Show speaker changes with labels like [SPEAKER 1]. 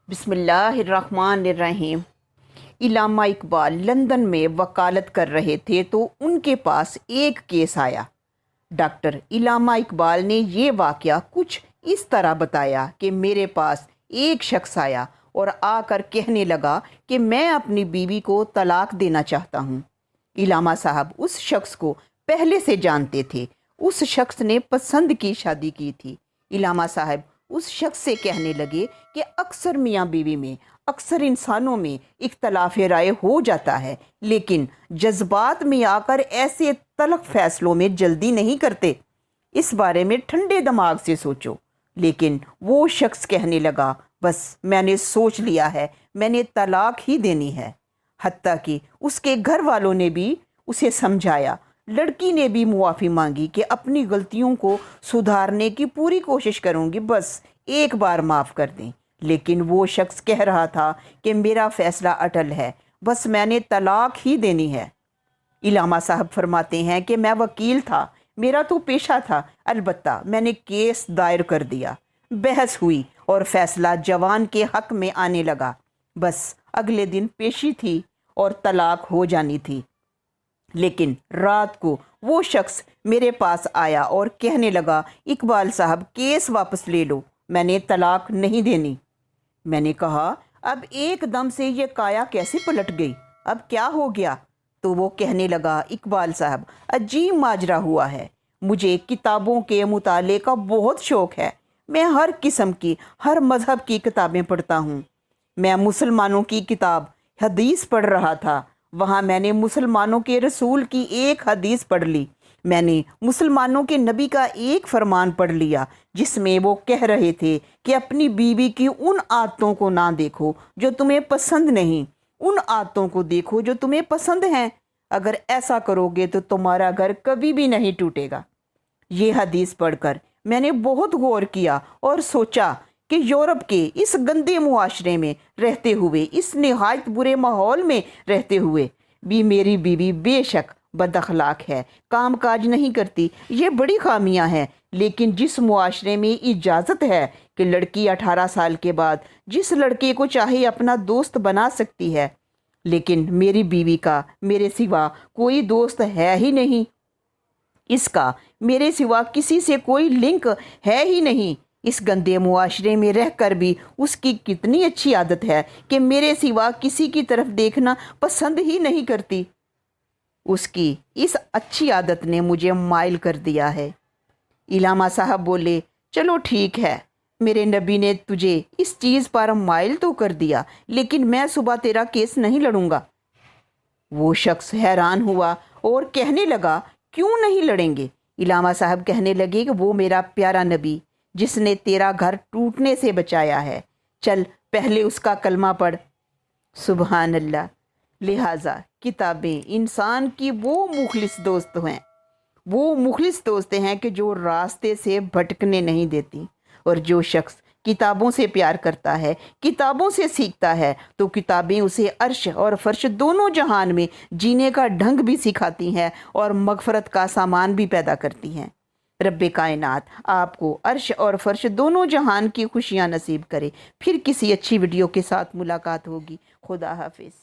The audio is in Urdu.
[SPEAKER 1] بسم اللہ الرحمن الرحیم۔ علامہ اقبال لندن میں وکالت کر رہے تھے تو ان کے پاس ایک کیس آیا۔ ڈاکٹر علامہ اقبال نے یہ واقعہ کچھ اس طرح بتایا کہ میرے پاس ایک شخص آیا اور آ کر کہنے لگا کہ میں اپنی بیوی کو طلاق دینا چاہتا ہوں۔ علامہ صاحب اس شخص کو پہلے سے جانتے تھے۔ اس شخص نے پسند کی شادی کی تھی۔ علامہ صاحب اس شخص سے کہنے لگے کہ اکثر میاں بیوی میں، اکثر انسانوں میں اختلاف رائے ہو جاتا ہے، لیکن جذبات میں آ کر ایسے تلخ فیصلوں میں جلدی نہیں کرتے۔ اس بارے میں ٹھنڈے دماغ سے سوچو۔ لیکن وہ شخص کہنے لگا، بس میں نے سوچ لیا ہے، میں نے طلاق ہی دینی ہے۔ حتیٰ کہ اس کے گھر والوں نے بھی اسے سمجھایا۔ لڑکی نے بھی معافی مانگی کہ اپنی غلطیوں کو سدھارنے کی پوری کوشش کروں گی، بس ایک بار معاف کر دیں۔ لیکن وہ شخص کہہ رہا تھا کہ میرا فیصلہ اٹل ہے، بس میں نے طلاق ہی دینی ہے۔ علامہ صاحب فرماتے ہیں کہ میں وکیل تھا، میرا تو پیشہ تھا، البتہ میں نے کیس دائر کر دیا۔ بحث ہوئی اور فیصلہ جوان کے حق میں آنے لگا۔ بس اگلے دن پیشی تھی اور طلاق ہو جانی تھی۔ لیکن رات کو وہ شخص میرے پاس آیا اور کہنے لگا، اقبال صاحب کیس واپس لے لو، میں نے طلاق نہیں دینی۔ میں نے کہا، اب ایک دم سے یہ کایا کیسے پلٹ گئی؟ اب کیا ہو گیا؟ تو وہ کہنے لگا، اقبال صاحب عجیب ماجرا ہوا ہے۔ مجھے کتابوں کے مطالعے کا بہت شوق ہے۔ میں ہر قسم کی، ہر مذہب کی کتابیں پڑھتا ہوں۔ میں مسلمانوں کی کتاب حدیث پڑھ رہا تھا۔ وہاں میں نے مسلمانوں کے رسول کی ایک حدیث پڑھ لی۔ میں نے مسلمانوں کے نبی کا ایک فرمان پڑھ لیا جس میں وہ کہہ رہے تھے کہ اپنی بیوی کی ان عادتوں کو نہ دیکھو جو تمہیں پسند نہیں، ان عادتوں کو دیکھو جو تمہیں پسند ہیں۔ اگر ایسا کرو گے تو تمہارا گھر کبھی بھی نہیں ٹوٹے گا۔ یہ حدیث پڑھ کر میں نے بہت غور کیا اور سوچا کہ یورپ کے اس گندے معاشرے میں رہتے ہوئے، اس نہایت برے ماحول میں رہتے ہوئے بھی میری بیوی بے شک بد اخلاق ہے، کام کاج نہیں کرتی، یہ بڑی خامیاں ہیں۔ لیکن جس معاشرے میں اجازت ہے کہ لڑکی 18 سال کے بعد جس لڑکے کو چاہے اپنا دوست بنا سکتی ہے، لیکن میری بیوی کا میرے سوا کوئی دوست ہے ہی نہیں، اس کا میرے سوا کسی سے کوئی لنک ہے ہی نہیں۔ اس گندے معاشرے میں رہ کر بھی اس کی کتنی اچھی عادت ہے کہ میرے سوا کسی کی طرف دیکھنا پسند ہی نہیں کرتی۔ اس کی اس اچھی عادت نے مجھے مائل کر دیا ہے۔ علامہ صاحب بولے، چلو ٹھیک ہے، میرے نبی نے تجھے اس چیز پر مائل تو کر دیا، لیکن میں صبح تیرا کیس نہیں لڑوں گا۔ وہ شخص حیران ہوا اور کہنے لگا، کیوں نہیں لڑیں گے؟ علامہ صاحب کہنے لگے کہ وہ میرا پیارا نبی جس نے تیرا گھر ٹوٹنے سے بچایا ہے، چل پہلے اس کا کلمہ پڑھ۔ سبحان اللہ۔ لہٰذا کتابیں انسان کی وہ مخلص دوست ہیں، وہ مخلص دوست ہیں کہ جو راستے سے بھٹکنے نہیں دیتی۔ اور جو شخص کتابوں سے پیار کرتا ہے، کتابوں سے سیکھتا ہے، تو کتابیں اسے عرش اور فرش دونوں جہان میں جینے کا ڈھنگ بھی سکھاتی ہیں اور مغفرت کا سامان بھی پیدا کرتی ہیں۔ رب کائنات آپ کو عرش اور فرش دونوں جہان کی خوشیاں نصیب کرے۔ پھر کسی اچھی ویڈیو کے ساتھ ملاقات ہوگی۔ خدا حافظ۔